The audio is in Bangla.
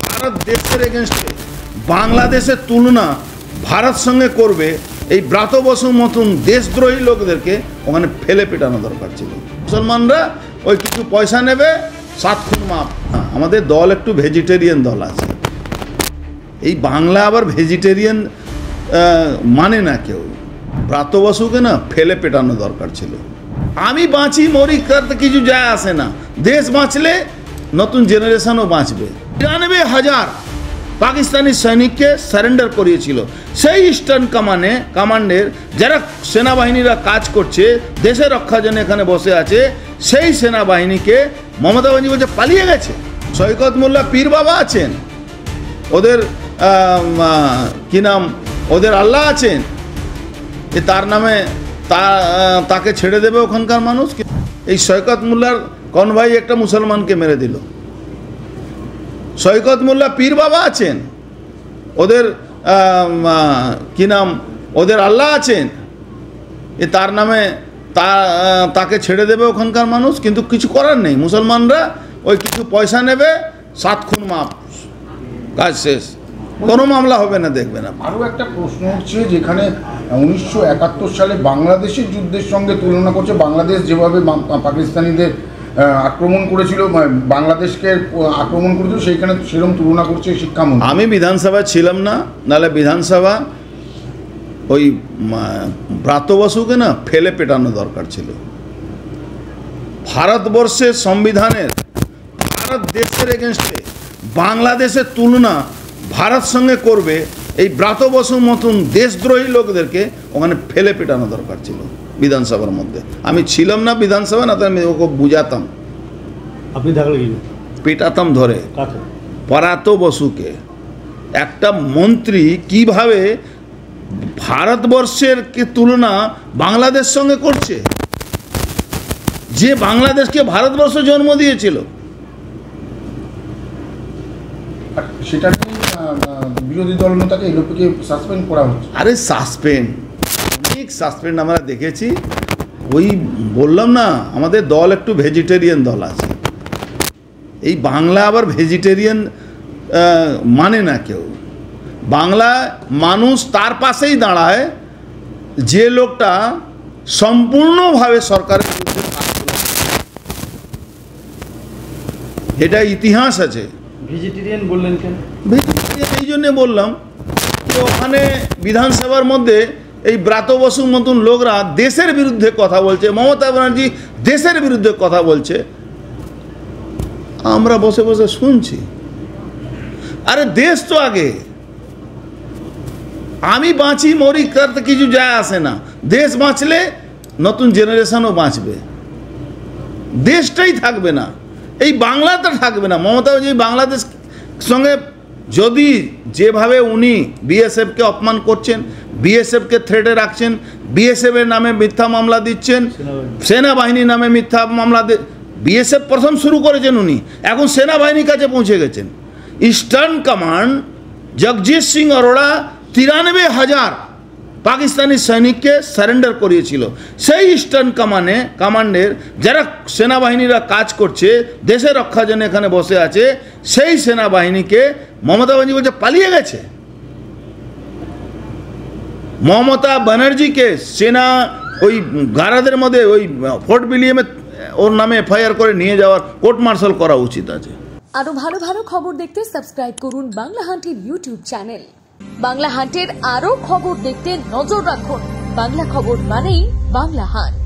ভারত দেশের এগেনস্টে বাংলাদেশের তুলনা ভারত সঙ্গে করবে, এই ব্রাত বসুর মতন দেশদ্রোহী লোকদেরকে ওখানে ফেলে পেটানো দরকার ছিল। মুসলমানরা ওই কিছু পয়সা নেবে, 7 খুন মাপ। আমাদের দল একটু ভেজিটেরিয়ান দল আছে, এই বাংলা আবার ভেজিটেরিয়ান মানে না কেউ। ব্রাত বসুকে না ফেলে পেটানো দরকার ছিল। আমি বাঁচি মরি তাতে কিছু যায় আসে না, দেশ বাঁচলে নতুন জেনারেশনও বাঁচবে। 93,000 পাকিস্তানি সৈনিককে সারেন্ডার করিয়েছিল। সেই ইস্টার্ন কমান্ডের যারা সেনাবাহিনীরা কাজ করছে, দেশের রক্ষার জন্য এখানে বসে আছে, সেই সেনাবাহিনীকে মমতা ব্যানার্জি বলছে পালিয়ে গেছে। সৈকত মোল্লা পীর বাবা আছেন, ওদের কি নাম, ওদের আল্লাহ আছেন, তার নামে তাকে ছেড়ে দেবে ওখানকার মানুষ। এই সৈকত মোল্লার কনভাই একটা মুসলমানকে মেরে দিল। সৈকত মোল্লা পীর বাবা আছেন, ওদের কি নাম, ওদের আল্লাহ আছেন, তার নামে তাকে ছেড়ে দেবে ওখানকার মানুষ। কিন্তু কিছু করার নেই, মুসলমানরা ওই কিছু পয়সা নেবে, 7 খুন মাপ, কাজ শেষ, কোনো মামলা হবে না, দেখবে না। আরও একটা প্রশ্ন হচ্ছে, যেখানে 1971 সালে বাংলাদেশের যুদ্ধের সঙ্গে তুলনা করছে, বাংলাদেশ যেভাবে পাকিস্তানিদের আক্রমণ করেছিল, বাংলাদেশকে আক্রমণ করেছিল, সেইখানে সেরকম তুলনা করছে শিক্ষামন্ত্রী। আমি বিধানসভায় ছিলাম না, নাহলে বিধানসভা ওই ব্রাত বসুকে না ফেলে পেটানো দরকার ছিল। ভারতবর্ষের সংবিধানের ভারত দেশের এগেনস্টে বাংলাদেশের তুলনা ভারত সঙ্গে করবে, এই ব্রাত বসুর মতন দেশদ্রোহী লোকদেরকে ওখানে ফেলে পেটানো দরকার ছিল বিধানসভার মধ্যে। আমি ছিলাম না বিধানসভা, না তো আমি ওকে বুঝাতাম, আপনি থাকলে পেটাতাম ধরে। ব্রাত বসুকে একটা মন্ত্রী কিভাবে ভারতবর্ষের তুলনা বাংলাদেশ সঙ্গে করছে, যে বাংলাদেশকে ভারতবর্ষ জন্ম দিয়েছিল। সেটা বিরোধী দল নেতাকে এলোপিকে সাসপেন্ড করা হচ্ছে। আরে সাসপেন্ড, অনেক সাসপেন্ড আমরা দেখেছি। ওই বললাম না, আমাদের দল একটু ভেজিটেরিয়ান দল আছে, এই বাংলা আবার ভেজিটেরিয়ান মানে না কেউ। বাংলা মানুষ তার পাশেই দাঁড়ায় যে লোকটা সম্পূর্ণভাবে সরকারের বিরুদ্ধে কাজ করে, এটা ইতিহাস আছে। ভেজিটেরিয়ান বললেন কেন? ভেজিটেরিয়ান এই জন্যে বললাম যে ওখানে বিধানসভার মধ্যে এই ব্রাত বসুর মতন লোকরা দেশের বিরুদ্ধে কথা বলছে, মমতা ব্যানার্জি দেশের বিরুদ্ধে কথা বলছে, আমরা বসে বসে শুনছি। আরে দেশ তো আগে, আমি বাঁচি মরি তাতে কিছু যায় আসে না, দেশ বাঁচলে নতুন জেনারেশনও বাঁচবে, দেশটাই থাকবে না, এই বাংলাটা থাকবে না। মমতা ব্যানার্জি বাংলাদেশ সঙ্গে যদি যেভাবে উনি বিএসএফকে অপমান করছেন, বিএসএফকে থ্রেটে রাখছেন, বিএসএফের নামে মিথ্যা মামলা দিচ্ছেন, সেনাবাহিনীর নামে মিথ্যা মামলা, বিএসএফ প্রথম শুরু করেছেন উনি, এখন সেনাবাহিনীর কাছে পৌঁছে গেছেন। ইস্টার্ন কমান্ড জগজিৎ সিং অরোরা 93,000 পাকিস্তানি সৈনিককে সারেন্ডার করিয়েছিল। সেই ইস্টার্ন কমান্ডের যারা সেনাবাহিনীরা কাজ করছে, দেশের রক্ষার জন্য এখানে বসে আছে, সেই সেনাবাহিনীকে মমতা ব্যানার্জি বলছে পালিয়ে গেছে। মমতা ব্যানার্জিকে সেনা ওই গারাদের মধ্যে ওই ফোর্ট উইলিয়ামে ওর নামে এফআইআর করে নিয়ে যাওয়ার, কোর্ট মার্শাল করা উচিত আছে। আরো ভালো ভালো খবর দেখতে সাবস্ক্রাইব করুন বাংলা হান্টের ইউটিউব চ্যানেল। বাংলা হান্টের আরো খবর দেখতে নজর রাখুন। বাংলা খবর মানেই বাংলা হান্ট।